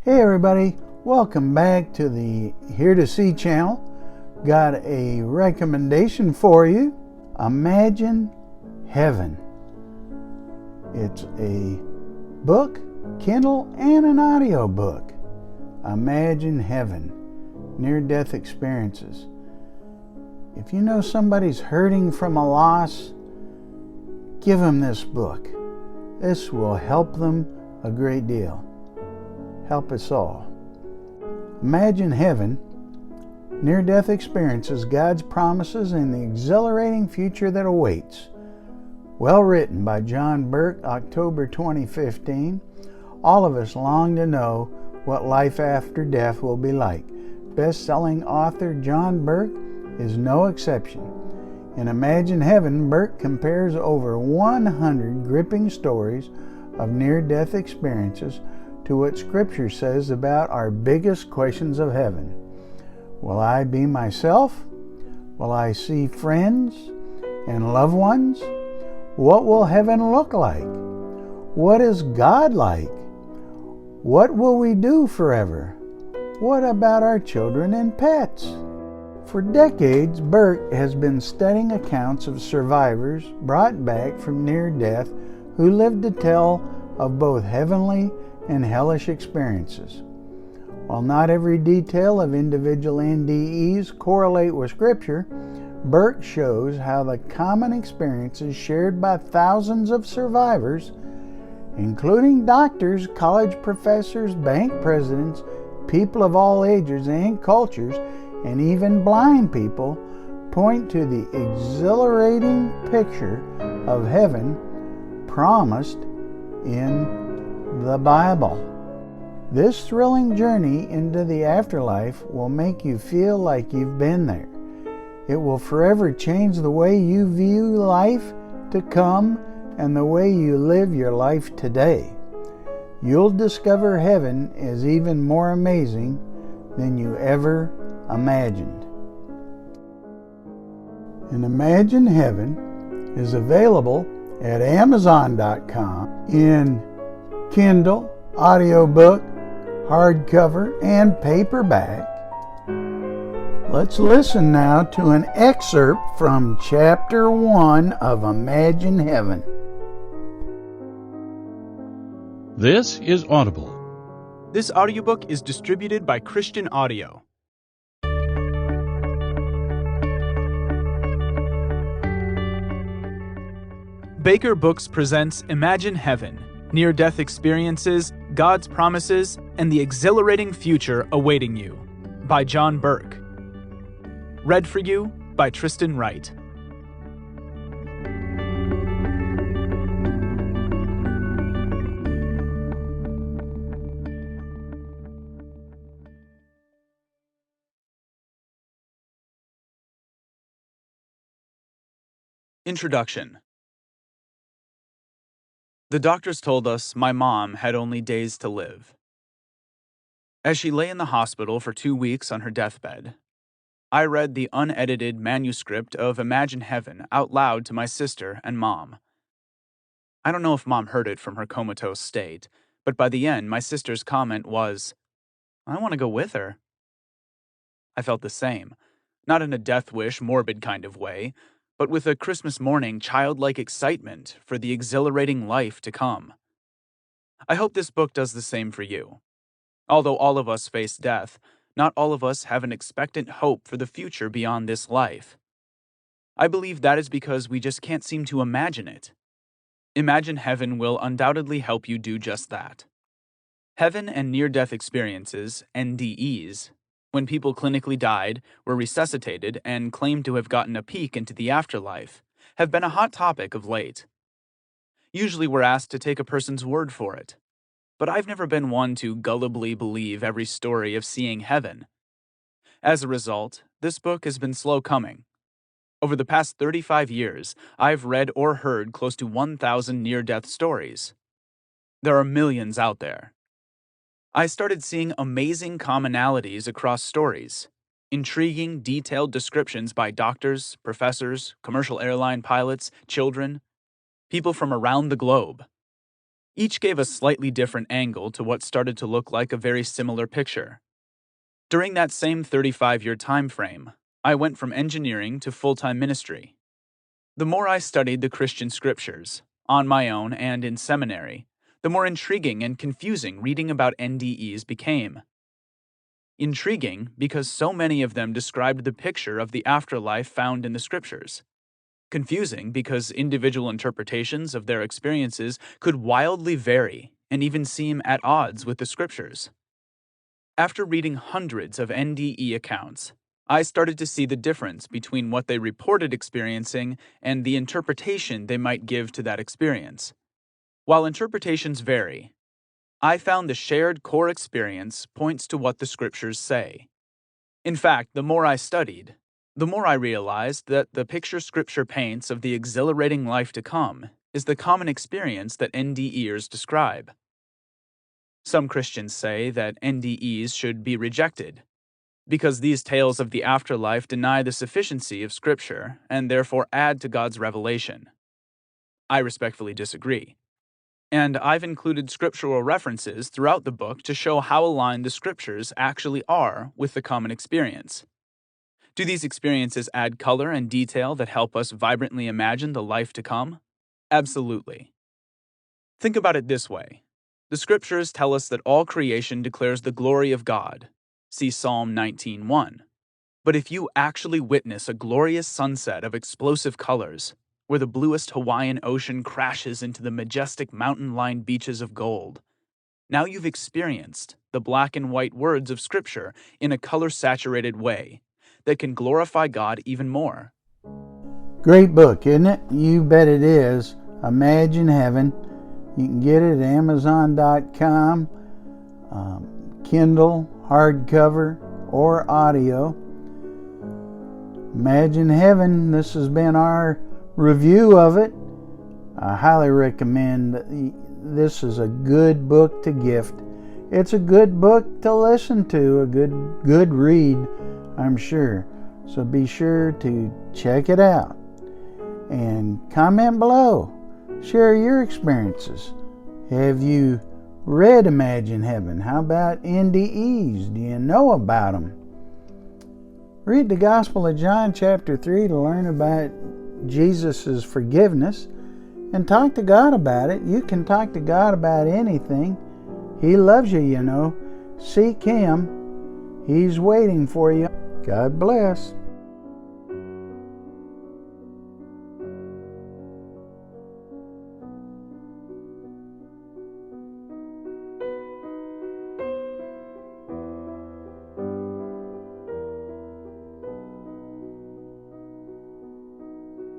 Hey everybody, welcome back to the Here to See channel. Got a recommendation for you. Imagine Heaven. It's a book, Kindle, and an audio book. Imagine Heaven, near-death experiences. If you know somebody's hurting from a loss, give them this book. This will help them a great deal. Help us all. Imagine Heaven, near-death experiences, God's promises, and the exhilarating future that awaits. Well written by John Burke, October 2015. All of us long to know what life after death will be like. Best-selling author John Burke is no exception. In Imagine Heaven, Burke compares over 100 gripping stories of near-death experiences to what Scripture says about our biggest questions of heaven. Will I be myself? Will I see friends and loved ones? What will heaven look like? What is God like? What will we do forever? What about our children and pets? For decades, Burke has been studying accounts of survivors brought back from near death who lived to tell of both heavenly and hellish experiences. While not every detail of individual NDEs correlate with Scripture, Burke shows how the common experiences shared by thousands of survivors, including doctors, college professors, bank presidents, people of all ages and cultures, and even blind people, point to the exhilarating picture of heaven promised in the Bible. This thrilling journey into the afterlife will make you feel like you've been there. It will forever change the way you view life to come and the way you live your life today. You'll discover heaven is even more amazing than you ever imagined. And Imagine Heaven is available at Amazon.com in Kindle, audiobook, hardcover, and paperback. Let's listen now to an excerpt from Chapter 1 of Imagine Heaven. This is Audible. This audiobook is distributed by Christian Audio. Baker Books presents Imagine Heaven, Near-Death Experiences, God's Promises, and the Exhilarating Future Awaiting You, by John Burke. Read for you by Tristan Wright. Introduction. The doctors told us my mom had only days to live. As she lay in the hospital for 2 weeks on her deathbed, I read the unedited manuscript of Imagine Heaven out loud to my sister and Mom. I don't know if Mom heard it from her comatose state, but by the end, my sister's comment was, "I want to go with her." I felt the same, not in a death wish, morbid kind of way, but with a Christmas morning childlike excitement for the exhilarating life to come. I hope this book does the same for you. Although all of us face death, not all of us have an expectant hope for the future beyond this life. I believe that is because we just can't seem to imagine it. Imagine Heaven will undoubtedly help you do just that. Heaven and near-death experiences, NDEs, when people clinically died, were resuscitated, and claimed to have gotten a peek into the afterlife, have been a hot topic of late. Usually we're asked to take a person's word for it, but I've never been one to gullibly believe every story of seeing heaven. As a result, this book has been slow coming. Over the past 35 years, I've read or heard close to 1,000 near-death stories. There are millions out there. I started seeing amazing commonalities across stories, intriguing, detailed descriptions by doctors, professors, commercial airline pilots, children, people from around the globe. Each gave a slightly different angle to what started to look like a very similar picture. During that same 35-year time frame, I went from engineering to full-time ministry. The more I studied the Christian scriptures, on my own and in seminary, the more intriguing and confusing reading about NDEs became. Intriguing because so many of them described the picture of the afterlife found in the scriptures. Confusing because individual interpretations of their experiences could wildly vary and even seem at odds with the scriptures. After reading hundreds of NDE accounts, I started to see the difference between what they reported experiencing and the interpretation they might give to that experience. While interpretations vary, I found the shared core experience points to what the scriptures say. In fact, the more I studied, the more I realized that the picture Scripture paints of the exhilarating life to come is the common experience that NDEers describe. Some Christians say that NDEs should be rejected, because these tales of the afterlife deny the sufficiency of Scripture and therefore add to God's revelation. I respectfully disagree, and I've included scriptural references throughout the book to show how aligned the Scriptures actually are with the common experience. Do these experiences add color and detail that help us vibrantly imagine the life to come? Absolutely. Think about it this way. The Scriptures tell us that all creation declares the glory of God. See Psalm 19:1. But if you actually witness a glorious sunset of explosive colors, where the bluest Hawaiian ocean crashes into the majestic mountain-lined beaches of gold, now you've experienced the black and white words of Scripture in a color-saturated way that can glorify God even more. Great book, isn't it? You bet it is. Imagine Heaven. You can get it at Amazon.com, Kindle, hardcover, or audio. Imagine Heaven. This has been our review of it. I highly recommend. This is a good book to gift. It's a good book to listen to, a good read, I'm sure. So be sure to check it out and comment below. Share your experiences. Have you read Imagine Heaven? How about NDEs? Do you know about them? Read the Gospel of John chapter 3 to learn about Jesus' forgiveness and talk to God about it. You can talk to God about anything. He loves you, you know. Seek Him. He's waiting for you. God bless.